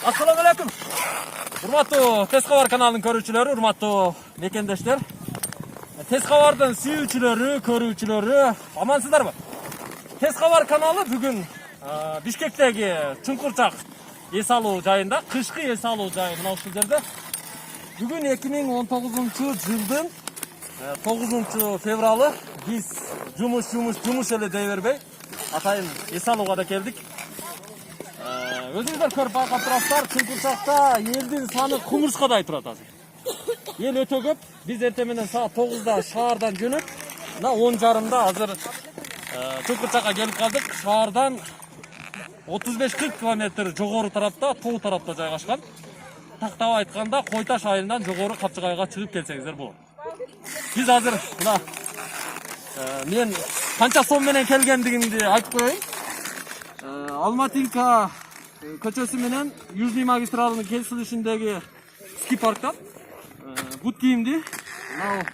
Assalamu alaikum. Urmatlı Tez Xabar kanalının körүүчүлөрү, urmatlı mekendештер. Tez Xabardын сүйүүчүлөрү, көрүүчүлөрү, амансыздарбы? Tez Xabar kanalı bugün Bişkектеги Чуңкурчак эс алуу жайында, кышкы эс алуу жайы мына ушул жерде. Бүгүн 2019-жылдын 9 февралы биз жумуш эле дей бербей атайын эс алууга да келдик. Өзүңүздөр көрүп байкап турасыздар, Чуңкурчакта элдин саны кумурскадай турат азыр. Эл өтө көп. Биз эртең менен саат 9-да шаардан жөнөп, мына 10:30-да азыр Чуңкурчакка келип калдык. Шаардан 35-40 километр жогору тарапта, тоо тарапта жайгашкан. Тактап айтканда Койташ айылынан жогору Капчыгайга чыгып келсеңиздер болот. Биз азыр мына мен канча сом менен келгендигимди айтып коеюн. Алматинка көчөсү менен Южный магистралынын кесилишиндеги ски парктан бут кийимди, мына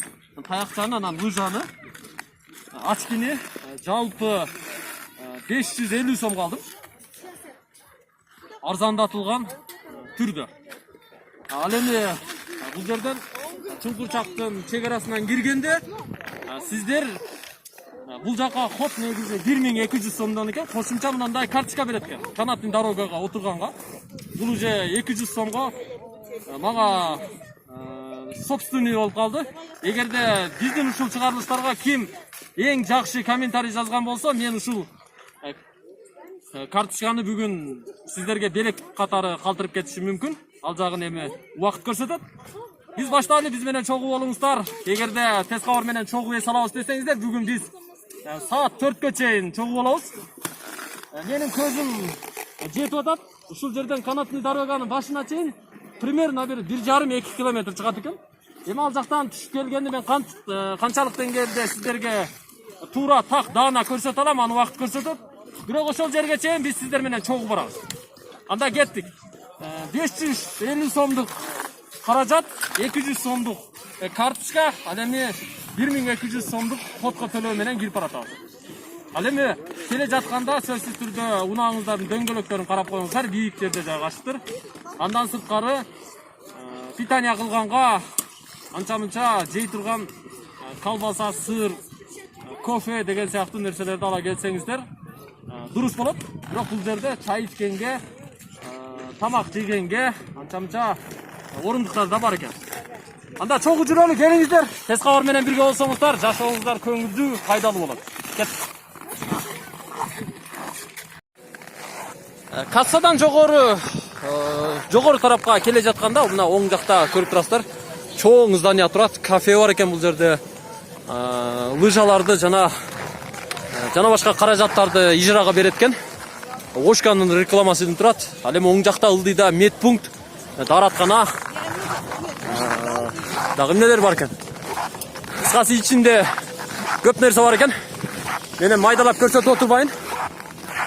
таякчаны, анан лыжаны, очкини жалпы 550 сомго алдым. Арзандатылган түрдө. Ал эми бул жерден Чуңкурчактын чегарасынан киргенде сиздер бул жака ход негизи 1200 сомдон экен, кошумча мындай карточка берет экен. Канаттын дорогага отурганга. Бул уже 200 сомго мага собственный болуп калды. Эгерде биздин ушул чыгарылыштарга ким эң жакшы комментарий жазган болсо, мен ушул карточканы бүгүн сиздерге белек катары калтырып кетишим мүмкүн. Ал жагын эми убакыт көрсөтөт. Биз баштайлы, биз менен чогуу болуңуздар. Эгерде Tez Xabar менен чогуу эс алабыз десеңиздер, бүгүн биз саат 4-кө чейин чогуу болобуз. Менин көзүм жетип атат. Ушул жерден канаттын дороганын башына чейин примерно бир 1,5-2 километр чыгат экен. Эми ал жактан түшүп келгенде мен канчалык деңгээлде сиздерге туура так даана көрсөтө алам, аны убакыт көрсөтөт. Бирок ошол жерге чейин биз сиздер менен чогуу барабыз. Анда кеттик. 550 сомдук каражат, 200 сомдук карточка, ал эми 1200 сомдук ходко төлөө менен кирип баратабыз. Ал эми келе жатканда сөзсүз түрдө унааңыздардын дөңгөлөктөрүн карап коюңуздар, бийик жерде жайгашыптыр. Андан сырткары питание кылганга анча-мынча жей турган колбаса, сыр, кофе деген сыяктуу нерселерди ала келсеңиздер дурус болот. Бирок бул жерде чай ичкенге, тамак жегенге анча-мынча орундуктар да бар экен. Анда чогуу жүрөлү, келиңиздер. Tez Xabar менен бирге болсоңуздар, жашооңуздар көңүлдүү, пайдалуу болот. Кет. Кассадан жогору тарапка келе жатканда, мына оң жакта көрүп турасыздар, чоң здание турат, кафе бар экен бул жерде. Лыжаларды жана башка каражаттарды ижарага берет экен. Ошканын рекламасы турат. Ал эми оң жакта ылдыйда медпункт, даараткана, дагы эмнелер бар экен. Кыскасы ичинде көп нерсе бар экен. Менен майдалап көрсөтүп отурбайын.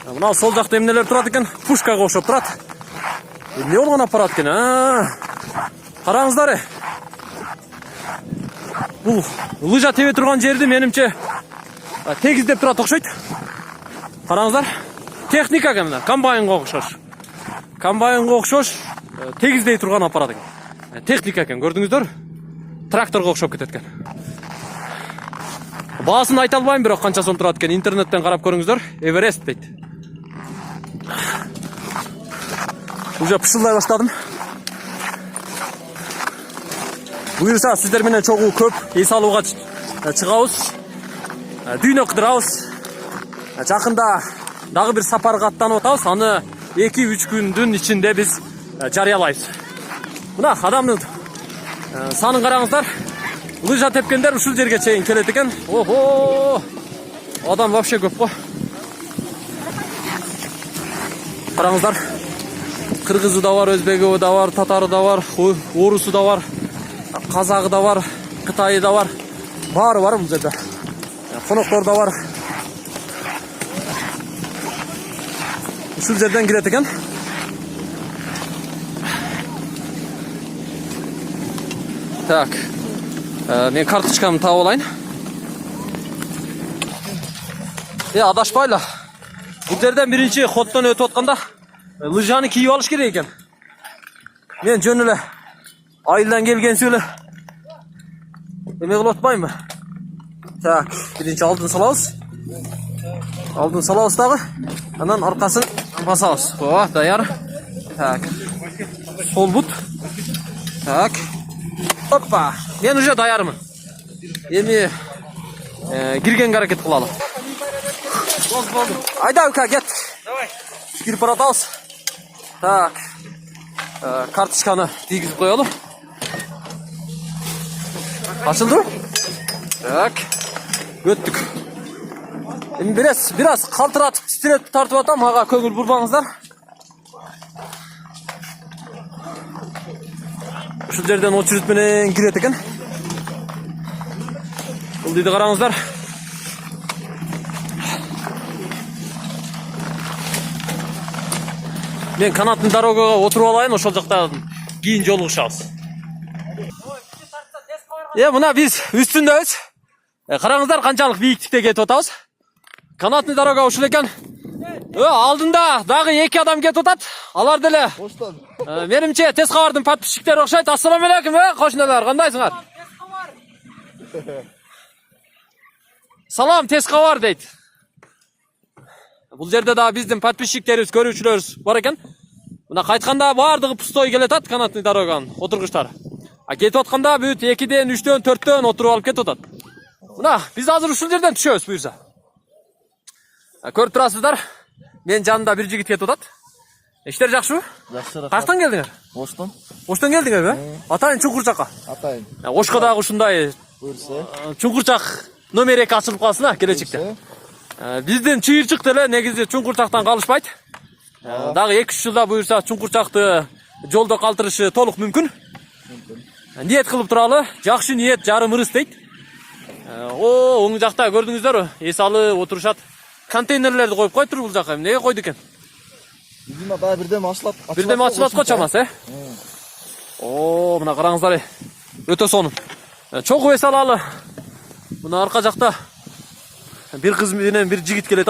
Мына сол жакта эмнелер турат экен, пушкага окшоп турат. Эмне болгон аппарат экен? Караңыздар. Бул лыжа тебе турган жерди менимче тегиздеп турат окшойт. Караңыздар. Техника экен мына, комбайнга окшош тегиздей турган аппарат экен. Техника экен, көрдүңүздөр? Тракторго окшоп кетет экен. Баасын айта албайм, бирок канча сом турат экен, интернеттен карап көрүңүздөр. Эверест дейт. Уже пышылдай баштадым. Буюрса сиздер менен чогуу көп эс алууга чыгабыз. Дүйнө кыдырабыз. Жакында дагы бир сапарга аттанып атабыз. Аны 2-3 күндүн ичинде биз жарыялайбыз. Мына адамдын санын караңыздар. Лыжа тепкендер ушул жерге чейин келет экен. Охо! Адам вообще көп го. Караңыздар. Кыргызы да бар, өзбеги да бар, татары да бар, орусу да бар, казагы да бар, кытайы да бар. Баары бар бул жерде. Коноктор да бар. Ушул жерден кирет экен. Так. Мен карточкамды таап алайын. Адашпайлы. Бул жерден биринчи ходдон өтүп атканда лыжаны кийип алыш керек экен. мен жөн эле айылдан келген сөйлө эме кылып атпаймынбы? Так, биринчи алдын салабыз. Алдын салабыз дагы. Анан аркасын басабыз. О, даяр. Так. Сол бут. Так. Опа. Мен уже даярмын. Эми киргенге аракет кылалы. Айда, Ука, кет. Давай. Кирип баратабыз. Так. Карточканы тийгизип коелу. Açıldı. Так. Өттүк. Эми biraz калтыратып, титиретип тартып атам, ага көңүл бурбаңыздар. Ушул жерден очередь менен кирет экен. Бул дейді караңыздар. Мен канаттын дорогага отуруп алайын, ошол жактан кийин жолугушабыз. Мына биз үстүндөбүз. Караңыздар канчалык бийиктикте кетип атабыз. Канатный дорога ушул экен. Алдында дагы 2 адам кетип атат. Алар деле. Менимче тез кабардын подписчиктери окшойт. Ассаламу алейкум, кошуналар, кандайсыңар? Салам, тез кабар дейт. Бул жерде дагы биздин подписчиктерибиз, көрүүчүлөрүбүз бар экен. Мына кайтканда баардыгы пустой келатат канатный дороганын отургучтары. Кетип атканда бүт 2ден, 3дөн, 4дөн отуруп алып кетип атат. Мына биз азыр ушул жерден түшөбүз буюрса. Көрүп турасыздар. Мен жанымда бир жигит кетип атат. Иштер жакшыбы? Жакшы. Каяктан келдиңер? Оштон. Оштон келдиңерби? Атайын Чуңкурчакка. Атайын. Ошко дагы ушундай Буюрса. Чуңкурчак номер 2 ачылып калсын келечекте. Биздин чыйырчык деле негизи Чуңкурчактан калышпайт. Дагы 2-3 жылда буюрса Чуңкурчакты жолдо калтырышы толук мүмкүн. Ниет кылып туралы, жакшы ниет жарым ырыс дейт. Оң жакта көрдүңүздөрбү? Эс алып отурушат. Контейнерлерди коюп койтур бул жака. Эмнеге койду экен? Бизима баа бирдем ачылат. Бирдем ачылат го чамасы, мына караңыздар. Өтө сонун. Чогуу эс алалы. Мына арка жакта бир кыз менен бир жигит келет.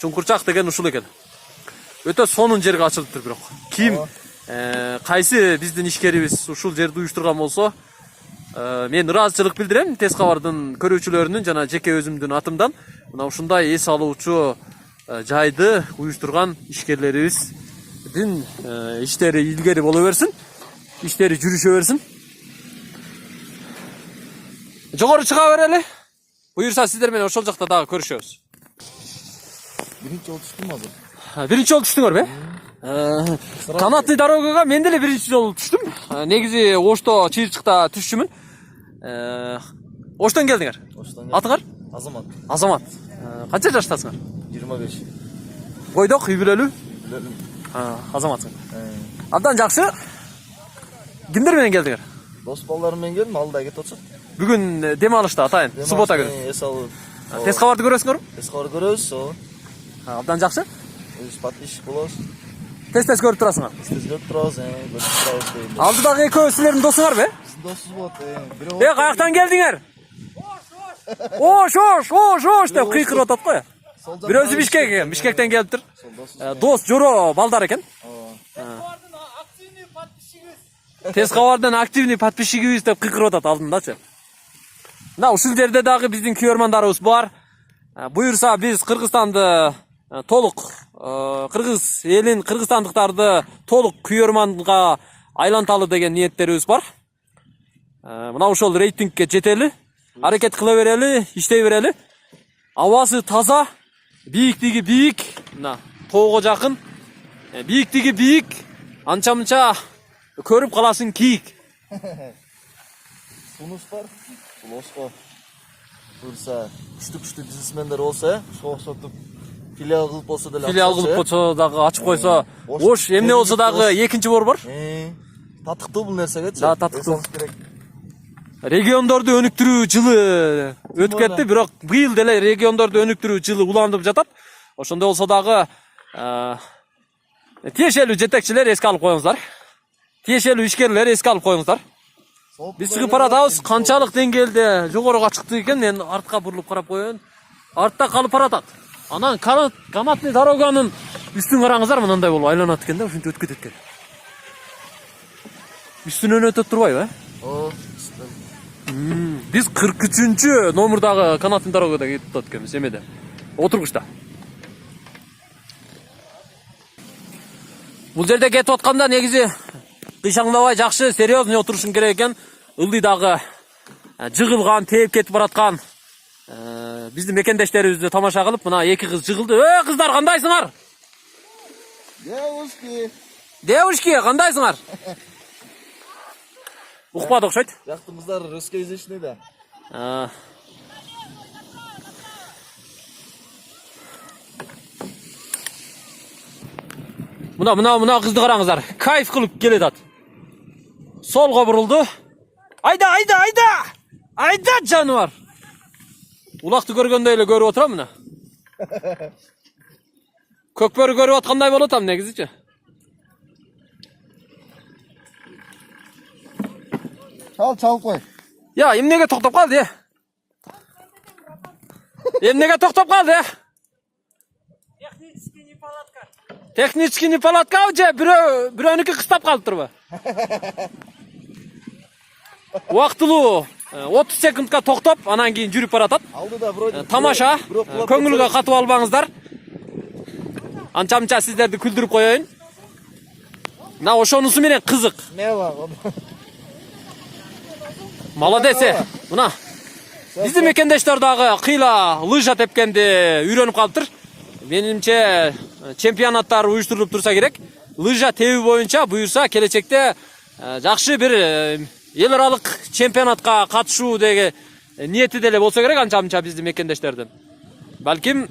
Чуңкурчак деген ушул экен. Өтө сонун жерге ачылыптыр бирок. Ким кайсы биздин ишкерибиз ушул жерди уюштурган болсо, мен ыраазычылык билдирем тез кабардын көрүүчүлөрүнүн жана жеке өзүмдүн атымдан. Мына ушундай эс алуучу жайды уюштурган ишкерлерибиздин иштери илгери боло берсин, иштери жүрүшө берсин. Жогору чыга берели. Буюрса сиздер менен ошол жакта дагы көрүшөбүз. Биринчи жолу түштүм азыр. Биринчи жолу түштүңөрбү? Канатный дорогага мен деле биринчи жолу түштүм. Негизи Ошто чыйырчыкта түшчүмүн. Оштон келдиңер? Оштон. Атыңар? Азамат. Азамат. Канча жаштасыңар? 25. Койдок, үй бүлөлүү? Бүлөлүм. Азаматсың. Абдан жакшы. Кимдер менен келдиңер? Дос балдарым менен келдим, алда кетип атышат. Бүгүн дем алышта атайын, суббота күнү. Эс алып. Тез кабарды көрөсүңөрбү? Тез кабар көрөбүз, Абдан жакшы. Өз подписчик болобуз. Тез көрүп турасыңар. Тез көрүп турабыз, көрүп турабыз. Алдыдагы экөө силердин досуңарбы? Биздин досубуз болот, Каяктан келдиңер? Ош деп кыйкырып атат го. Бирөөсү Бишкек экен, Бишкектен келиптир. Дос Жоро балдар экен. Тез кабардын активный подписчигибиз деп кыйкырып атат алдындачы. Мына ушул жерде дагы биздин көрөрмандарыбыз бар. Буюрса биз Кыргызстанды толук кыргыз элин, кыргызстандыктарды толук көрөрманга айланталы деген ниеттерибиз бар. Мына ошол рейтингке жетели, аракет кыла берели, иштей берели. Абасы таза, бийиктиги бийик, мына тоого жакын. Бийиктиги бийик, анча-мынча көрүп каласың кийик. Сунус бар. Лоско. Буюрса, күчтүү бизнесмендер болсо, ошентип филиал кылып болсо деле. Филиал кылып болсо дагы ачып койсо, ош эмне болсо дагы экинчи борбор. Татыктуу бул нерсегечи. Да, татыктуу. Региондорду өнүктүрүү жылы өтүп кетти, бирок быйыл деле региондорду өнүктүрүү жылы уланып жатат. Ошондой болсо дагы тиешелүү жетекчилер эске алып коюңуздар. Тиешелүү ишкерлер эске алып коюңуздар. Биз чыгып баратабыз, канчалык деңгээлде жогоруга чыкты экен, мен артка бурулуп карап коеюн. Артта калып баратат. Анан канатный дороганын үстүн караңыздар, мындай болуп айланат экен да, ушинтип өтүп кетет экен. Üstünden ötüp turбайбы, э? О, Biz 43-cü номердагы канаттын дорогада кетип атат экенбиз, эмеде. Отургучта. Бул жерде кетип атканда негизи кыйшаңдабай жакшы серьезный отурушуң керек экен. Ылдыйдагы жыгылган, тээп кетип бараткан биздин мекендештерибизди тамаша кылып, мына эки кыз жыгылды. Кыздар, кандайсыңар? девушки. Девушки, кандайсыңар? Укпады окшойт. Жактымыздар русскоязычный да. Мына кызды караңыздар. Кайф кылып келатат. Солго бурулду. Айда! Айда жаныбар. Улакты көргөндөй эле көрүп отурам мына. Көкбөрү көрүп аткандай болуп атам негизичи. Чал кой. Я, эмнеге токтоп калды? Эмнеге токтоп калды? Технический неполадка же бирөөнүкү кыстап калыптырбы? Убактылуу 30 секундка токтоп, анан кийин жүрүп баратат. Алдыда вроде. Тамаша, көңүлгө катып албаңыздар. Анча-мынча сиздерди күлдүрүп коеюн. Мына ошонусу менен кызык. Не бар? Молодец. Мына биздин мекендештер дагы кыйла лыжа тепкенди үйрөнүп калыптыр. Менимче чемпионаттар уюштурулуп турса керек. Лыжа тебүү боюнча буюрса келечекте жакшы бир эл аралык чемпионатка катышуу деген ниети деле болсо керек анча-мынча биздин мекендештердин. Балким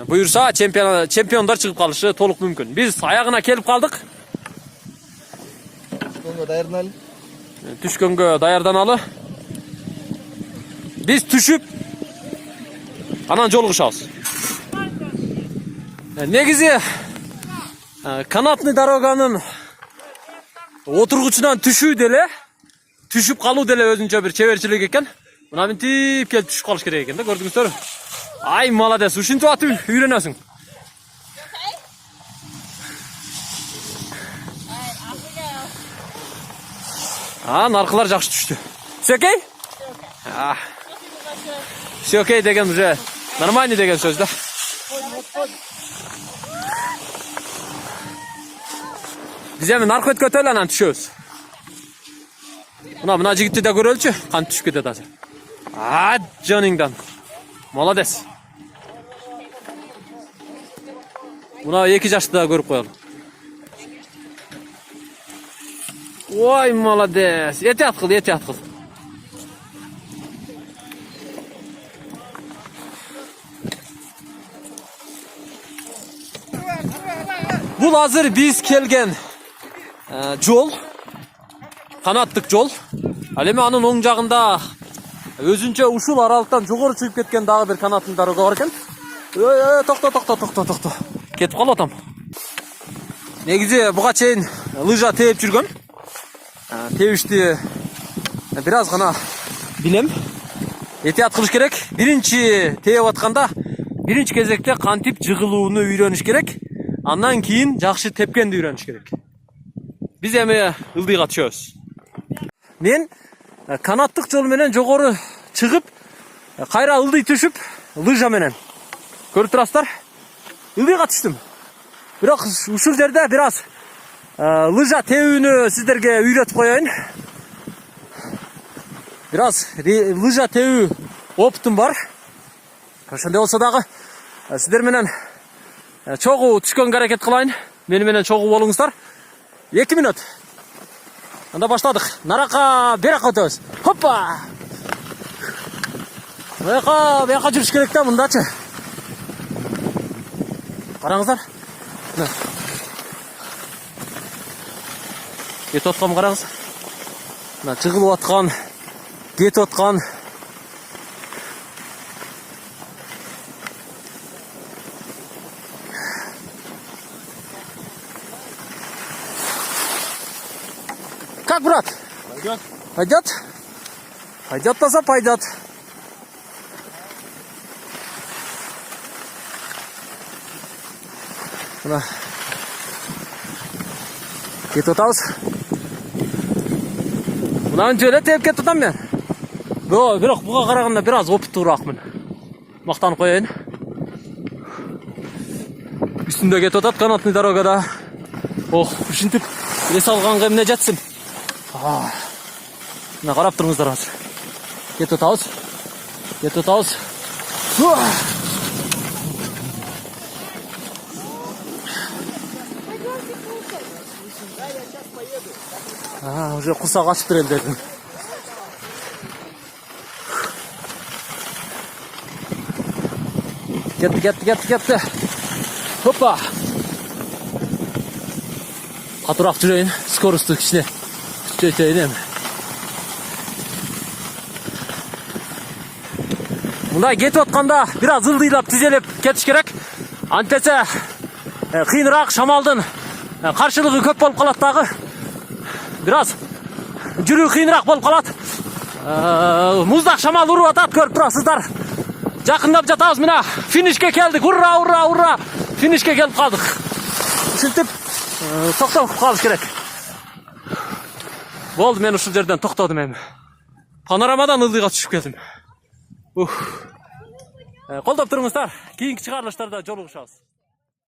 буюрса чемпиондар чыгып калышы толук мүмкүн. Биз аягына келип калдык. Түшкөнгө даярданалы. Биз түшүп анан жолугушабыз. Негизи канатный дороганын отургучунан түшүү деле, түшүп калуу деле өзүнчө бир чеберчилик экен. Мына мынтип келип түшүп калыш керек экен да, көрдүңүздөрбү? Ай, молодец, ушинтип атып үйрөнөсүң. Наркылар жакшы түштү. Все окей? Все окей деген уже нормальный деген сөз да. Биз эми наркы өткөтөлү анан түшөбүз. Мына жигитти да көрөлүчү, кантип түшүп кетет азыр. Жонуңдан. Молодец. Мына 2 жашты да көрүп коелу. Ой, молодец. Этият кыл. Бул азыр биз келген жол, канаттык жол. Ал эми анын оң жагында өзүнчө ушул аралыктан жогору чыгып кеткен дагы бир канаттын дорога бар экен. Токто. Кетип калып атам. Негизи буга чейин лыжа тээп жүргөм. Тебишти бир аз гана билем. Этият кылыш керек. Биринчи тээп атканда биринчи кезекте кантип жыгылууну үйрөнүш керек. Андан кийин жакшы тепкенди үйрөнүш керек. Биз эми ылдыйга түшөбүз. Мен канаттык жол менен жогору чыгып, кайра ылдый түшүп, лыжа менен. Көрүп турасыздар? Ылдыйга түштүм. Бирок ушул жерде бир аз лыжа тебүүнү сиздерге үйрөтүп коеюн. Бир аз лыжа тебүү опытым бар. Ошондой болсо дагы сиздер менен чогуу түшкөнгө аракет кылайын. Мени менен чогуу болуңуздар. 2 минут. Анда баштадык. Нарака берака өтөбүз. Хоппа! Бияка жүрүш керек да мындачы. Караңыздар. Кетип аткан караңыз. Мына жыгылып аткан, кетип аткан. Как, брат? Пойдет. Пойдет? Пойдет, таза пойдет. Кетип атабыз. Мынаны жөле тээп кетип атам мен. Бирок буга караганда бир аз опыттуураакмын. Мактанып коеюн. Үстүндө кетип атат канатный дорогада. Ох, ушинтип эс алганга эмне жатсын. Мына карап туруңуздар азыр. Кетип атабыз. Уже курсак ачыптыр элдердин. Кетти. Hoppa. Катуураак жүрөйүн. Скоросту кичине күчөйтөйүн эми. Мындай кетип атканда бир аз ылдыйлап тизелеп кетиш керек. Антесе кыйыныраак, шамалдын каршылыгы көп болуп калат дагы. Бир аз жүрүү кыйыныраак болуп калат. Муздак шамал уруп атат, көрүп турасыздар. Жакындап жатабыз, мына финишке келдик. Ура! Финишке келип калдык. Ушинтип токтоп калыш керек. Болду, мен ушул жерден токтодум эми. Панорамадан ылдыйга түшүп келдим. Колдоп туруңуздар. Кийинки чыгарылыштарда жолугушабыз.